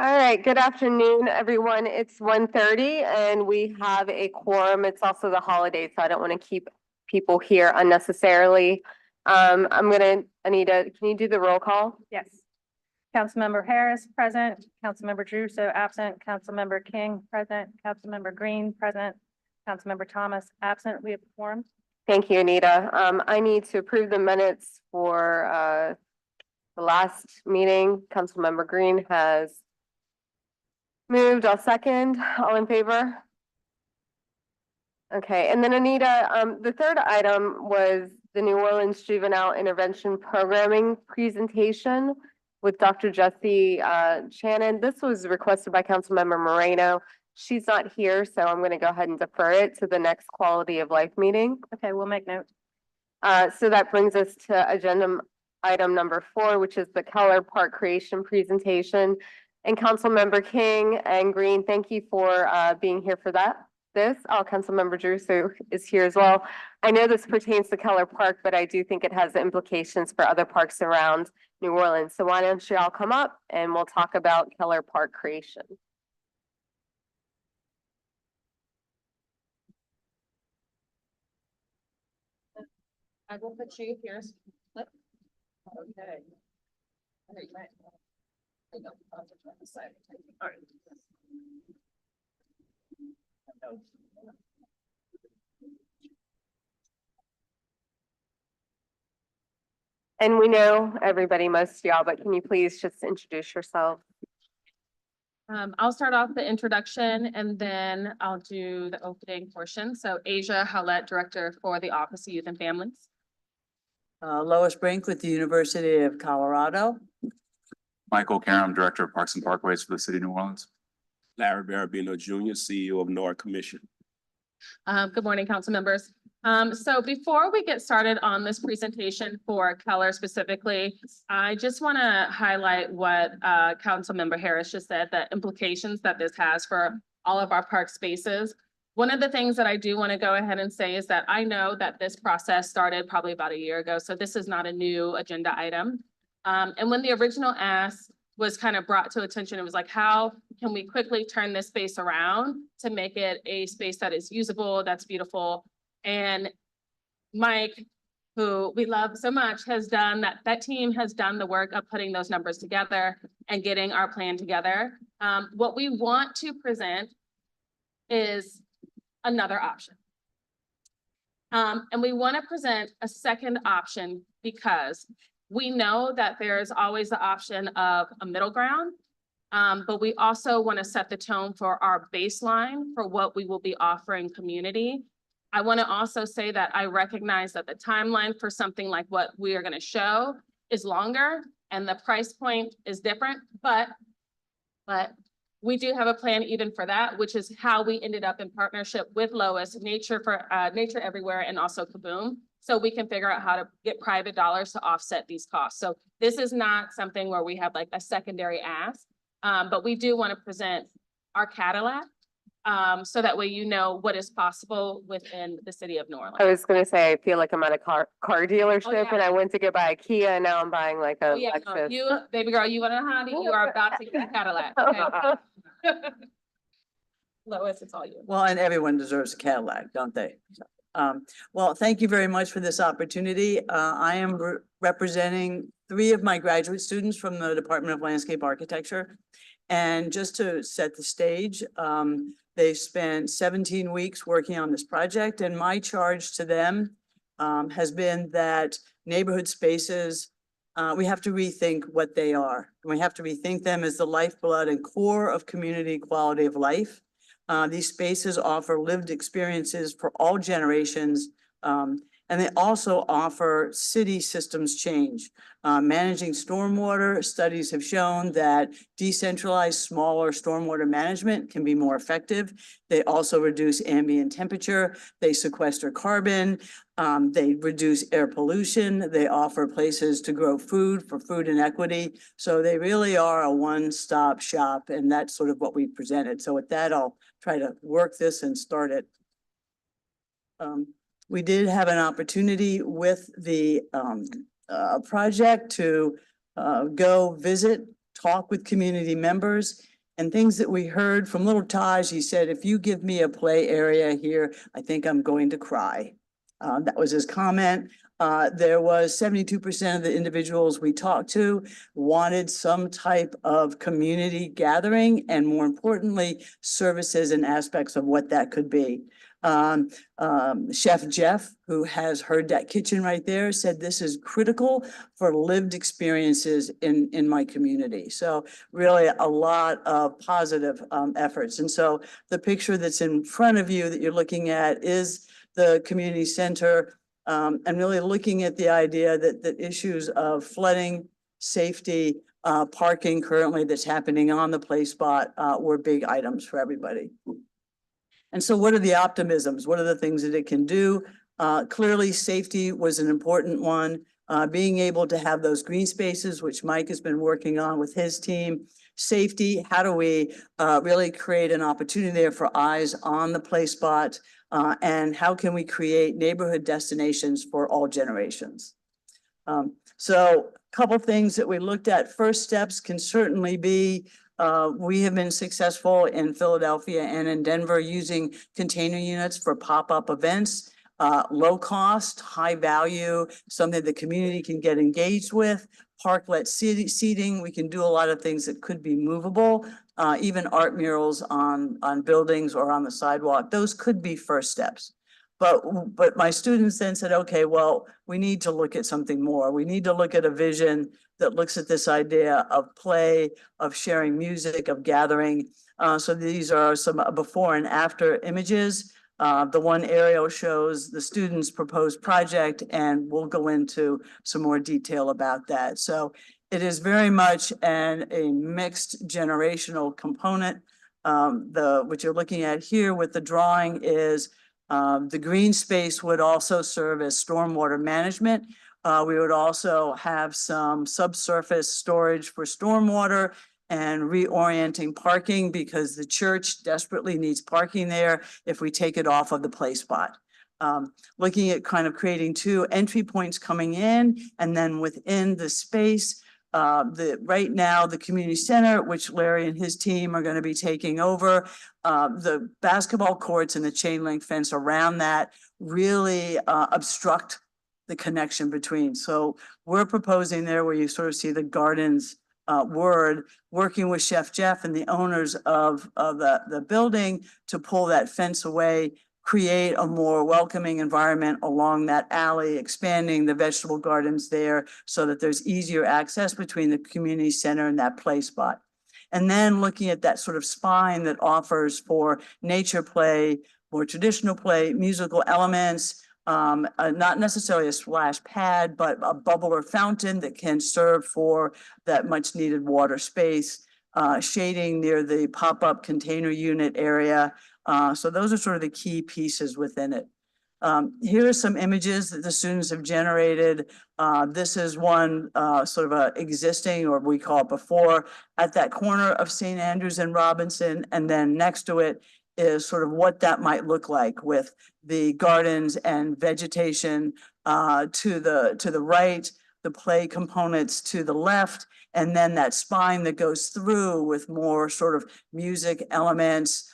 All right, good afternoon, everyone. It's 1:30 and we have a quorum. It's also the holiday, so I don't want to keep people here unnecessarily. Anita, can you do the roll call? Yes. Councilmember Harris, present. Councilmember Druso, absent. Councilmember King, present. Councilmember Green, present. Councilmember Thomas, absent. We have a quorum. Thank you, Anita. I need to approve the minutes for the last meeting. Councilmember Green has moved. I'll second. All in favor? Okay, and then Anita, the third item was the New Orleans Juvenile Intervention Programming presentation with Dr. Jesse Shannon. This was requested by Councilmember Moreno. She's not here, so I'm going to go ahead and defer it to the next quality of life meeting. Okay, we'll make note. So that brings us to agenda item number 4, which is the Keller Park Creation presentation. And Councilmember King and Green, thank you for being here for that. Councilmember Druso is here as well. I know this pertains to Keller Park, but I do think it has implications for other parks around New Orleans. So why don't you all come up and we'll talk about Keller Park creation. I will put you here. Okay. All right. And we know everybody, most of y'all, but can you please just introduce yourself? I'll start off the introduction and then I'll do the opening portion. So Asia Howlett, Director for the Office of Youth and Families. Lois Brink with the University of Colorado. Michael Karam, Director of Parks and Parkways for the City of New Orleans. Larry Barabino Jr., CEO of NORA Commission. Good morning, council members. So before we get started on this presentation for Keller specifically, I just want to highlight what Councilmember Harris just said, the implications that this has for all of our park spaces. One of the things that I do want to go ahead and say is that I know that this process started probably about a year ago, so this is not a new agenda item. And when the original ask was kind of brought to attention, it was like, how can we quickly turn this space around to make it a space that is usable, that's beautiful? And Mike, who we love so much, has done that team has done the work of putting those numbers together and getting our plan together. What we want to present is another option. And we want to present a second option because we know that there's always the option of a middle ground, but we also want to set the tone for our baseline for what we will be offering community. I want to also say that I recognize that the timeline for something like what we are going to show is longer and the price point is different, but we do have a plan even for that, which is how we ended up in partnership with Lois, Nature Everywhere, and also Kaboom. So we can figure out how to get private dollars to offset these costs. So this is not something where we have like a secondary ask, but we do want to present our Cadillac so that way you know what is possible within the city of New Orleans. I was going to say, I feel like I'm at a car dealership yeah. and I went to go buy a Kia and now I'm buying like a Yeah, no, Lexus. you, baby girl, you want a Honda, you are about to get a Cadillac. Okay? Lois, it's all you. Well, and everyone deserves a Cadillac, don't they? Well, thank you very much for this opportunity. I am representing 3 of my graduate students from the Department of Landscape Architecture. And just to set the stage, they spent 17 weeks working on this project, and my charge to them has been that neighborhood spaces, we have to rethink what they are. We have to rethink them as the lifeblood and core of community quality of life. These spaces offer lived experiences for all generations, and they also offer city systems change. Managing stormwater, studies have shown that decentralized, smaller stormwater management can be more effective. They also reduce ambient temperature, they sequester carbon, they reduce air pollution, they offer places to grow food for food inequity. So they really are a one-stop shop, and that's sort of what we presented. So with that, I'll try to work this and start it. We did have an opportunity with the project to go visit talk with community members. And things that we heard from little Taj, he said, if you give me a play area here, I think I'm going to cry. That was his comment. There was 72% of the individuals we talked to wanted some type of community gathering, and more importantly, services and aspects of what that could be. Chef Jeff, who has Heard That Kitchen right there, said this is critical for lived experiences in my community. So really a lot of positive efforts. And so the picture that's in front of you that you're looking at is the community center, and really looking at the idea that the issues of flooding, safety, parking currently that's happening on the play spot were big items for everybody. And so what are the optimisms? What are the things that it can do? Clearly, safety was an important one. Being able to have those green spaces, which Mike has been working on with his team. Safety, how do we really create an opportunity there for eyes on the play spot? And how can we create neighborhood destinations for all generations? So a couple things that we looked at. First steps can certainly be, we have been successful in Philadelphia and in Denver using container units for pop-up events. Low cost, high value, something the community can get engaged with. Parklet seating, we can do a lot of things that could be movable. Even art murals on buildings or on the sidewalk, those could be first steps. But my students then said, okay, well, we need to look at something more. We need to look at a vision that looks at this idea of play, of sharing music, of gathering. So these are some before and after images. The one aerial shows the students' proposed project, and we'll go into some more detail about that. So it is very much a mixed generational component. What you're looking at here with the drawing is the green space would also serve as stormwater management. We would also have some subsurface storage for stormwater and reorienting parking because the church desperately needs parking there if we take it off of the play spot. Looking at kind of creating two entry points coming in, and then within the space, right now, the community center, which Larry and his team are going to be taking over, the basketball courts and the chain link fence around that really obstruct the connection between. So we're proposing there where you sort of see the gardens word, working with Chef Jeff and the owners of the building to pull that fence away, create a more welcoming environment along that alley, expanding the vegetable gardens there so that there's easier access between the community center and that play spot. And then looking at that sort of spine that offers for nature play, more traditional play, musical elements, not necessarily a splash pad, but a bubble or fountain that can serve for that much needed water space, shading near the pop-up container unit area. So those are sort of the key pieces within it. Here are some images that the students have generated. This is one sort of a existing, or we call it before, at that corner of St. Andrews and Robinson, and then next to it is sort of what that might look like with the gardens and vegetation to the right, the play components to the left, and then that spine that goes through with more sort of music elements,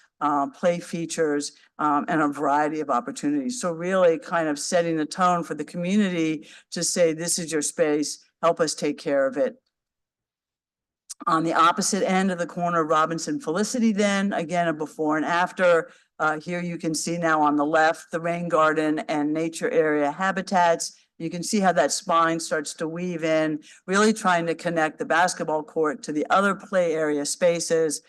play features, and a variety of opportunities. So really kind of setting the tone for the community to say, this is your space, help us take care of it. On the opposite end of the corner, Robinson Felicity, then again, a before and after. Here you can see now on the left, the rain garden and nature area habitats. You can see how that spine starts to weave in, really trying to connect the basketball court to the other play area spaces.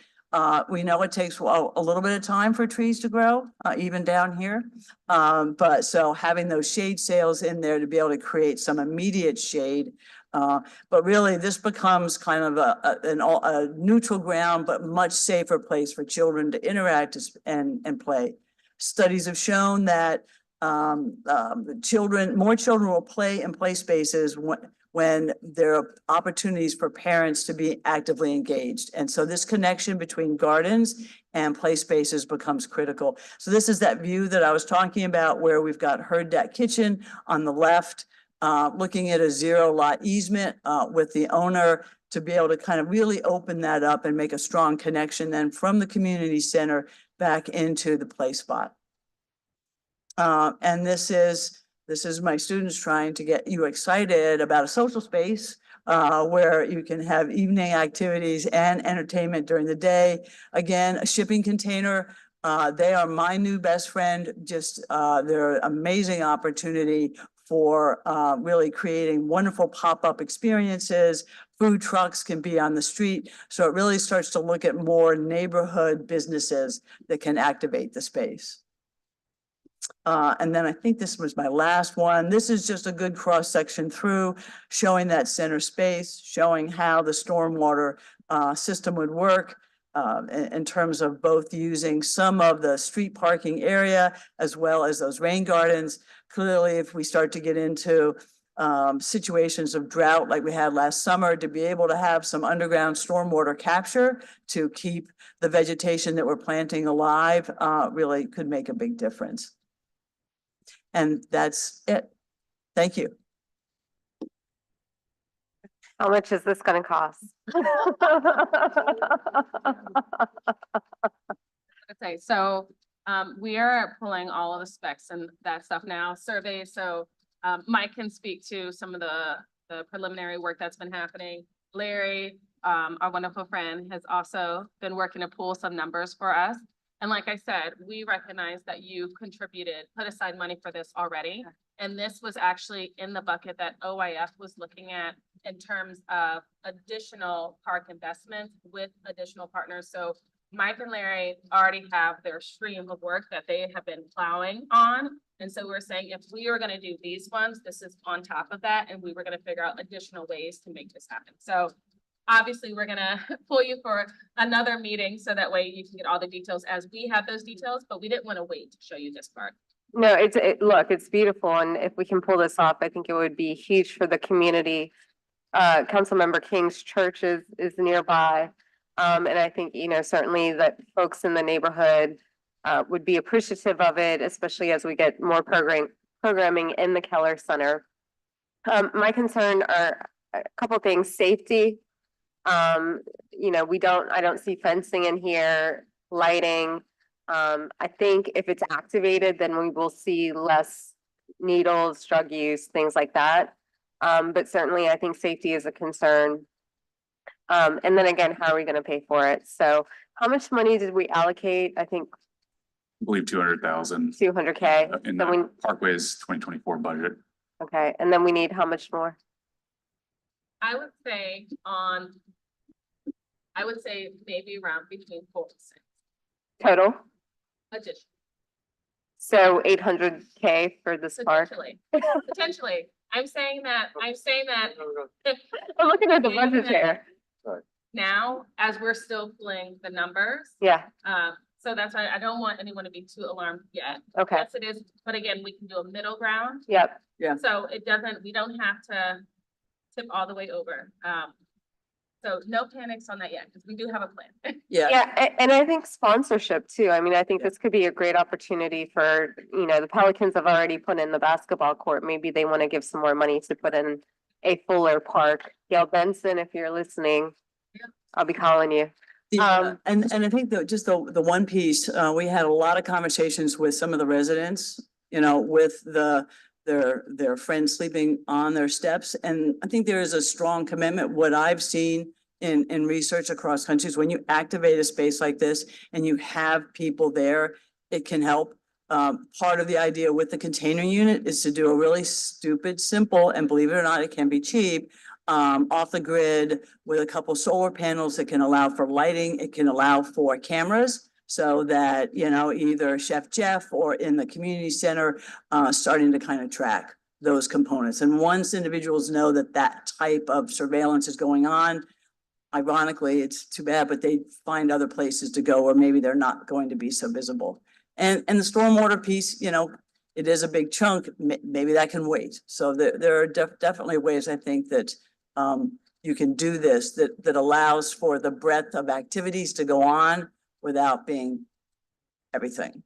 We know it takes a little bit of time for trees to grow, even down here. But so having those shade sails in there to be able to create some immediate shade. But really this becomes kind of a neutral ground, but much safer place for children to interact and play. Studies have shown that more children will play in play spaces when there are opportunities for parents to be actively engaged. And so this connection between gardens and play spaces becomes critical. So this is that view that I was talking about where we've got Heard That Kitchen on the left, looking at a zero lot easement, with the owner to be able to kind of really open that up and make a strong connection then from the community center back into the play spot. And this is my students trying to get you excited about a social space where you can have evening activities and entertainment during the day. Again, a shipping container. They are my new best friend. Just they're an amazing opportunity for really creating wonderful pop-up experiences. Food trucks can be on the street. So it really starts to look at more neighborhood businesses that can activate the space. And then I think this was my last one. This is just a good cross section through showing that center space, showing how the stormwater system would work in terms of both using some of the street parking area as well as those rain gardens. Clearly, if we start to get into situations of drought like we had last summer, to be able to have some underground stormwater capture to keep the vegetation that we're planting alive really could make a big difference. And that's it. Thank you. How much is this gonna cost? Okay, so we are pulling all of the specs and that stuff now, surveys, so Mike can speak to some of the preliminary work that's been happening. Larry, our wonderful friend, has also been working to pull some numbers for us. And like I said, we recognize that you've contributed, put aside money for this already. And this was actually in the bucket that OIF was looking at in terms of additional park investments with additional partners. So Mike and Larry already have their stream of work that they have been plowing on. And so we're saying if we are gonna do these ones, this is on top of that, and we were gonna figure out additional ways to make this happen. So obviously, we're gonna pull you for another meeting so that way you can get all the details as we have those details, but we didn't want to wait to show you this part. No, look, it's beautiful, and if we can pull this off, I think it would be huge for the community. Councilmember King's church is nearby. And I think, you know, certainly that folks in the neighborhood would be appreciative of it, especially as we get more programming in the Keller Center. My concern are a couple things: safety. You know, I don't see fencing in here, lighting. I think if it's activated, then we will see less needles, drug use, things like that. But certainly I think safety is a concern. And then again, how are we gonna pay for it? So how much money did we allocate? I think I believe 200,000 200K. in So we, the Parkway's 2024 budget. okay, and then we need how much more? I would say maybe around between 4 to 6 Total? addition, So 800K for this park? potentially, potentially. I'm saying that I'm looking at the budget here. now, as we're still pulling the numbers. Yeah, So that's why I don't want anyone to be too alarmed yet. okay, Yes, it is, but again, we can do a middle ground. yep. So we don't have to tip all the way over. So no panics on that yet, because we do have a plan. Yeah. Yeah, and I think sponsorship too. I mean, I think this could be a great opportunity for, you know, the Pelicans have already put in the basketball court. Maybe they want to give some more money to put in a fuller park. Gail Benson, if you're listening, Yeah. I'll be calling you. Yeah, and I think that just the one piece, we had a lot of conversations with some of the residents, you know, with their friends sleeping on their steps. And I think there is a strong commitment. What I've seen in research across countries, when you activate a space like this and you have people there, it can help. Part of the idea with the container unit is to do a really stupid, simple, and believe it or not, it can be cheap, off the grid with a couple solar panels that can allow for lighting. It can allow for cameras so that, you know, either Chef Jeff or in the community center, starting to kind of track those components. And once individuals know that that type of surveillance is going on, ironically, it's too bad, but they find other places to go, or maybe they're not going to be so visible. And the stormwater piece, you know, it is a big chunk, maybe that can wait. So there are definitely ways, I think, that you can do this, that allows for the breadth of activities to go on without being everything.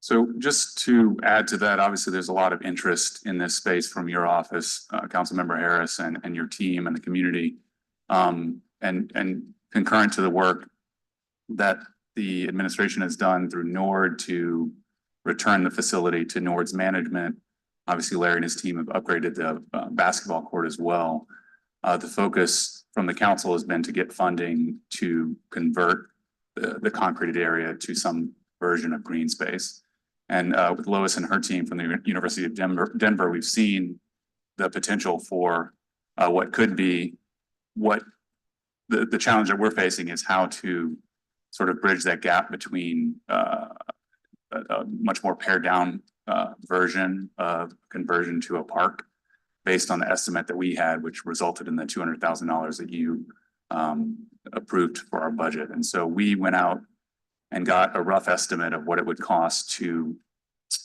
So just to add to that, obviously, there's a lot of interest in this space from your office, Councilmember Harris and your team and the community. And concurrent to the work that the administration has done through NORD to return the facility to NORD's management. Obviously, Larry and his team have upgraded the basketball court as well. The focus from the council has been to get funding to convert the concreted area to some version of green space. And with Lois and her team from the University of Denver, we've seen the potential for what could be what the challenge that we're facing is how to sort of bridge that gap between a much more pared down version of conversion to a park based on the estimate that we had, which resulted in the $200,000 that you approved for our budget. And so we went out and got a rough estimate of what it would cost to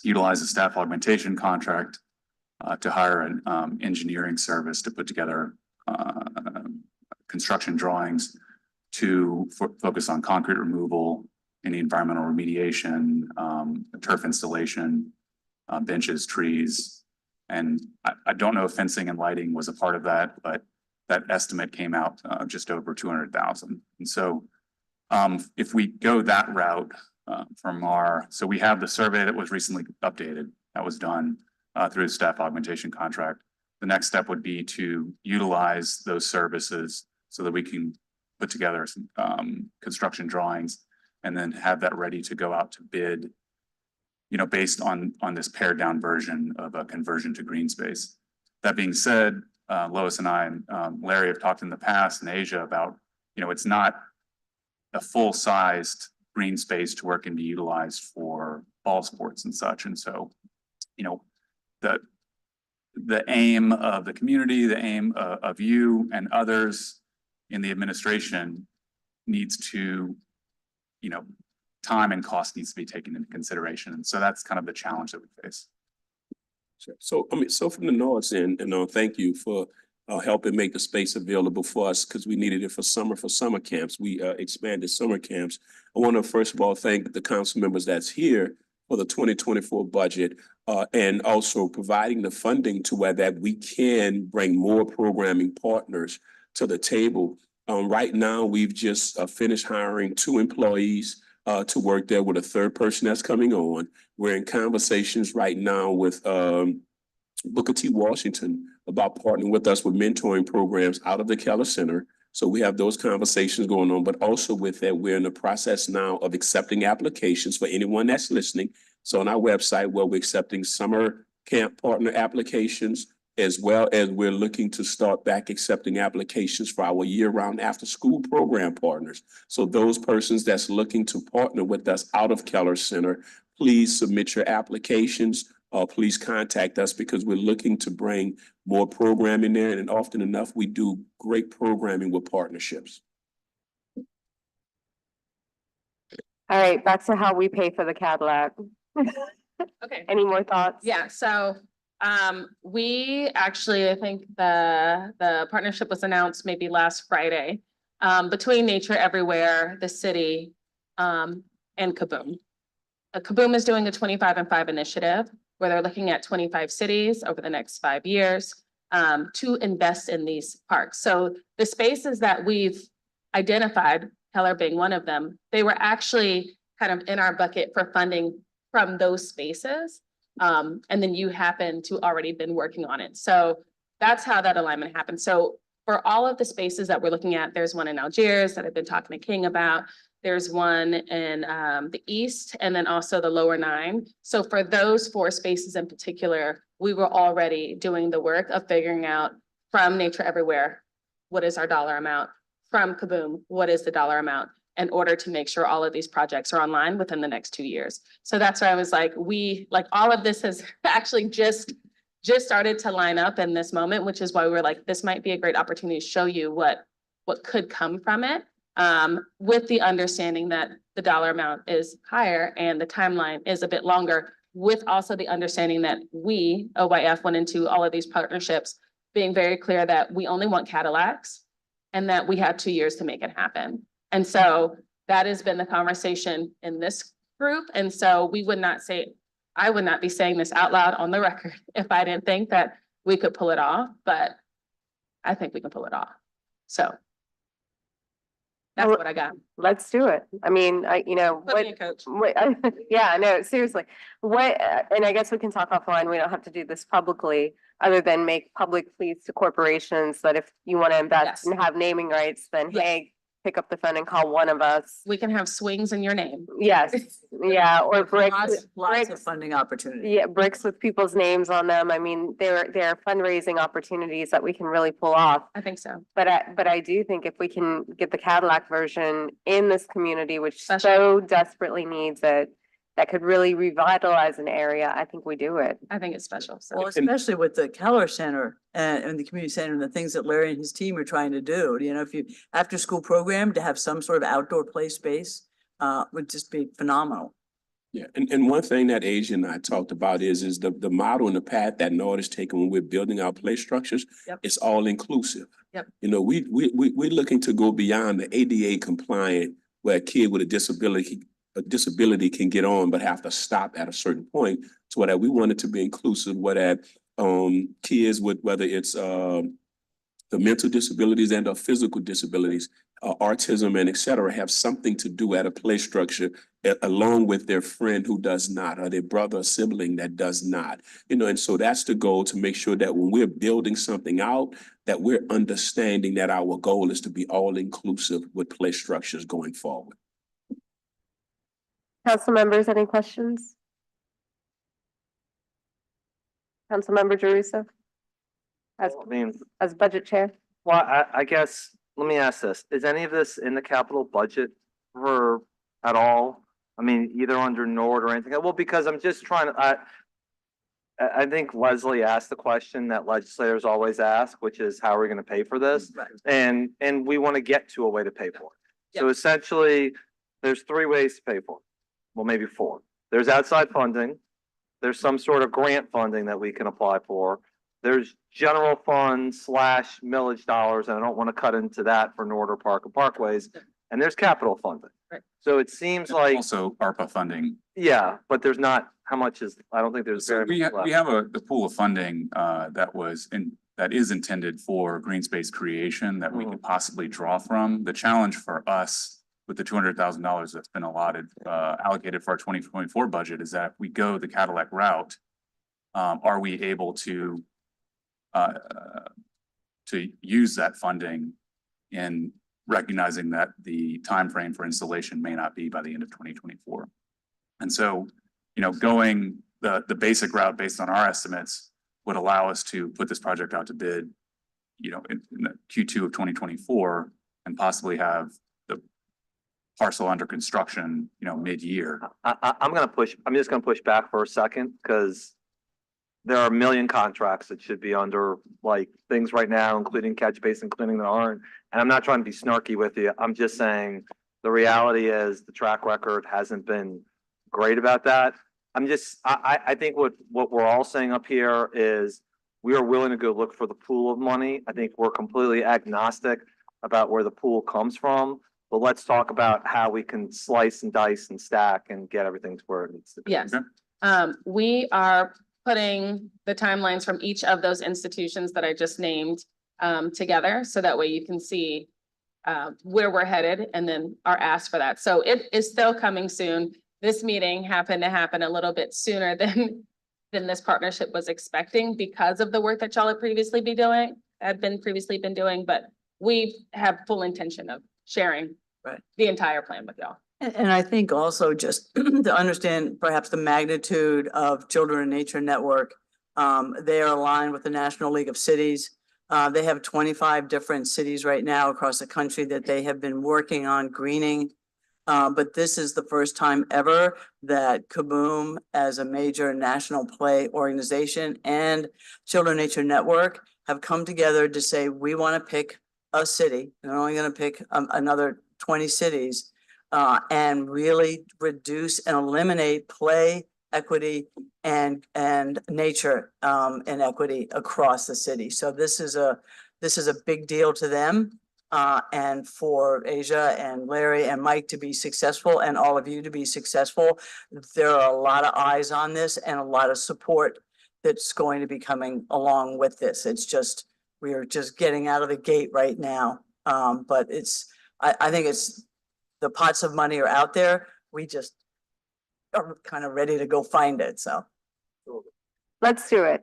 utilize a staff augmentation contract to hire an engineering service to put together construction drawings to focus on concrete removal, any environmental remediation, turf installation, benches, trees. And I don't know if fencing and lighting was a part of that, but that estimate came out just over 200,000. And so if we go that route so we have the survey that was recently updated, that was done through the staff augmentation contract. The next step would be to utilize those services so that we can put together some construction drawings and then have that ready to go out to bid, based on this pared down version of a conversion to green space. That being said, Lois and I and Larry have talked in the past in Asia about, it's not a full-sized green space to where it can be utilized for ball sports and such. And so, the aim of the community, the aim of you and others in the administration needs to, time and cost needs to be taken into consideration. And so that's kind of the challenge that we face. So, so from the North's end, thank you for helping make the space available for us because we needed it for summer camps. We expanded summer camps. I want to first of all thank the council members that's here for the 2024 budget and also providing the funding to where that we can bring more programming partners to the table. Right now, we've just finished hiring 2 employees to work there with a 3rd person that's coming on. We're in conversations right now with Booker T. Washington about partnering with us with mentoring programs out of the Keller Center. So we have those conversations going on, but also with that, we're in the process now of accepting applications for anyone that's listening. So on our website, where we're accepting summer camp partner applications, as well as we're looking to start back accepting applications for our year-round after-school program partners. So those persons that's looking to partner with us out of Keller Center, please submit your applications. Please contact us because we're looking to bring more programming there. And often enough, we do great programming with partnerships. All right, back to how we pay for the Cadillac. Okay. Any more thoughts? Yeah, so we actually, I think the partnership was announced maybe last Friday between Nature Everywhere, the city, and Kaboom. Kaboom is doing a 25 and 5 initiative where they're looking at 25 cities over the next 5 years to invest in these parks. So the spaces that we've identified, Keller being one of them, they were actually kind of in our bucket for funding from those spaces. And then you happen to already been working on it. So that's how that alignment happened. So for all of the spaces that we're looking at, there's one in Algiers that I've been talking to King about. There's one in the east and then also the lower 9. So for those 4 spaces in particular, we were already doing the work of figuring out from Nature Everywhere, what is our dollar amount? From Kaboom, what is the dollar amount? In order to make sure all of these projects are online within the next 2 years. So that's why I was like, all of this has actually just started to line up in this moment, which is why we're like, this might be a great opportunity to show you what could come from it. With the understanding that the dollar amount is higher and the timeline is a bit longer, with also the understanding that we, OYF, went into all of these partnerships, being very clear that we only want Cadillacs and that we had 2 years to make it happen. And so that has been the conversation in this group. And so we would not say, I would not be saying this out loud on the record if I didn't think that we could pull it off, but I think we can pull it off. So that's Well, what I got. Let's do it. I mean, Put me in, coach. yeah, no, seriously. And I guess we can talk offline. We don't have to do this publicly, other than make public pleas to corporations that if you want to invest Yes. and have naming rights, then Yes. hey, pick up the phone and call one of us. We can have swings in your name. Yes, yeah, or bricks. Lots of bricks. funding opportunities. Yeah, bricks with people's names on them. I mean, there are fundraising opportunities that we can really pull off. I think so. But I do think if we can get the Cadillac version in this community, which Special. so desperately needs it, that could really revitalize an area, I think we do it. I think it's special. So Well, especially with the Keller Center and the community center and the things that Larry and his team are trying to do. You know, if you, after school program to have some sort of outdoor play space would just be phenomenal. Yeah, and one thing that Asia and I talked about is the model and the path that Nord is taking when we're building our play structures. Yep. It's all inclusive. Yep. You know, we're looking to go beyond the ADA compliant where a kid with a disability can get on, but have to stop at a certain point. So that we want it to be inclusive, where that kids with, whether it's the mental disabilities and or physical disabilities, autism and et cetera, have something to do at a play structure along with their friend who does not, or their brother or sibling that does not. You know, and so that's the goal, to make sure that when we're building something out, that we're understanding that our goal is to be all inclusive with play structures going forward. Council members, any questions? Councilmember Jeruso? I mean, As budget chair? well, I guess, let me ask this, is any of this in the capital budget for, at all? I mean, either under Nord or anything, well, because I'm just trying to, I think Leslie asked the question that legislators always ask, which is how are we gonna pay for this? Right. And we wanna get to a way to pay for it. So essentially, there's three ways to pay for it. Well, maybe four. There's outside funding. There's some sort of grant funding that we can apply for. There's general fund / millage dollars, and I don't want to cut into that for Nord or Park and Parkways. And there's capital funding. Right. So it seems like, Also ARPA funding. yeah, but there's not, how much is, I don't think there's So very we much we left. have the pool of funding that is intended for green space creation that we Mhm. could possibly draw from. The challenge for us with the $200,000 that's been allocated for our 2024 budget is that if we go the Cadillac route, are we able to use that funding in recognizing that the timeframe for installation may not be by the end of 2024. And so, you know, going the basic route based on our estimates would allow us to put this project out to bid, you know, in the Q2 of 2024 and possibly have the parcel under construction, you know, mid-year. I'm just gonna push back for a second, because there are a million contracts that should be under like things right now, including catch basin cleaning that aren't. And I'm not trying to be snarky with you. I'm just saying the reality is the track record hasn't been great about that. I think what we're all saying up here is we are willing to go look for the pool of money. I think we're completely agnostic about where the pool comes from. But let's talk about how we can slice and dice and stack and get everything to where it needs to be. Yes. Okay. We are putting the timelines from each of those institutions that I just named together, so that way you can see where we're headed and then our ask for that. So it is still coming soon. This meeting happened to happen a little bit sooner than this partnership was expecting because of the work that y'all had previously been doing, but we have full intention of sharing Right. the entire plan with y'all. And I think also just to understand perhaps the magnitude of Children in Nature Network, they are aligned with the National League of Cities. They have 25 different cities right now across the country that they have been working on greening. But this is the first time ever that Kaboom, as a major national play organization, and Children in Nature Network have come together to say, we want to pick a city, and they're only going to pick another 20 cities, and really reduce and eliminate play equity and nature inequity across the city. So this is a big deal to them. and for Asia and Larry and Mike to be successful and all of you to be successful. There are a lot of eyes on this and a lot of support that's going to be coming along with this. It's just, we are just getting out of the gate right now. But I think it's, the pots of money are out there. We just are kind of ready to go find it, so. Let's do it.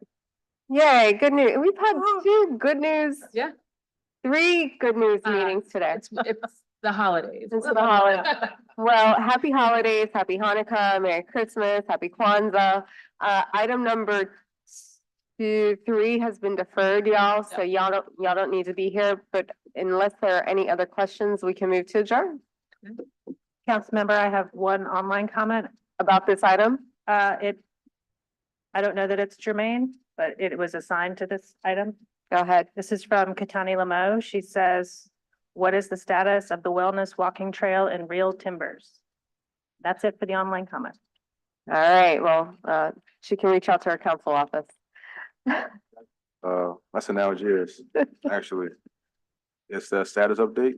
Yay, good news. We've had two good news, Yeah. 3 good news Uh, meetings today. It's the holidays. It's the holidays. Well, happy holidays, happy Hanukkah, Merry Christmas, happy Kwanzaa. Item number 3 has been deferred, y'all, so y'all don't need to be here, but unless there are any other questions, we can move to adjourn Councilmember, I have one online comment. about this item. I don't know that it's germane, but it was assigned to this item. Go ahead. This is from Katani Lamo. She says, what is the status of the wellness walking trail in Real Timbers? That's it for the online comment. All right, well, she can reach out to her council office. That's an Algiers, actually. It's the status update.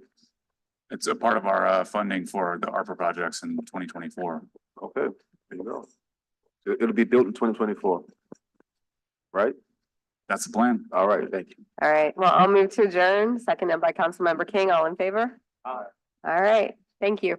It's a part of our funding for the ARPA projects in 2024. Okay, there you go. It'll be built in 2024. Right? That's the plan. All right, thank you. All right, well, I'll move to adjourn, seconded by Councilmember King. All in favor? Aye. All right, thank you.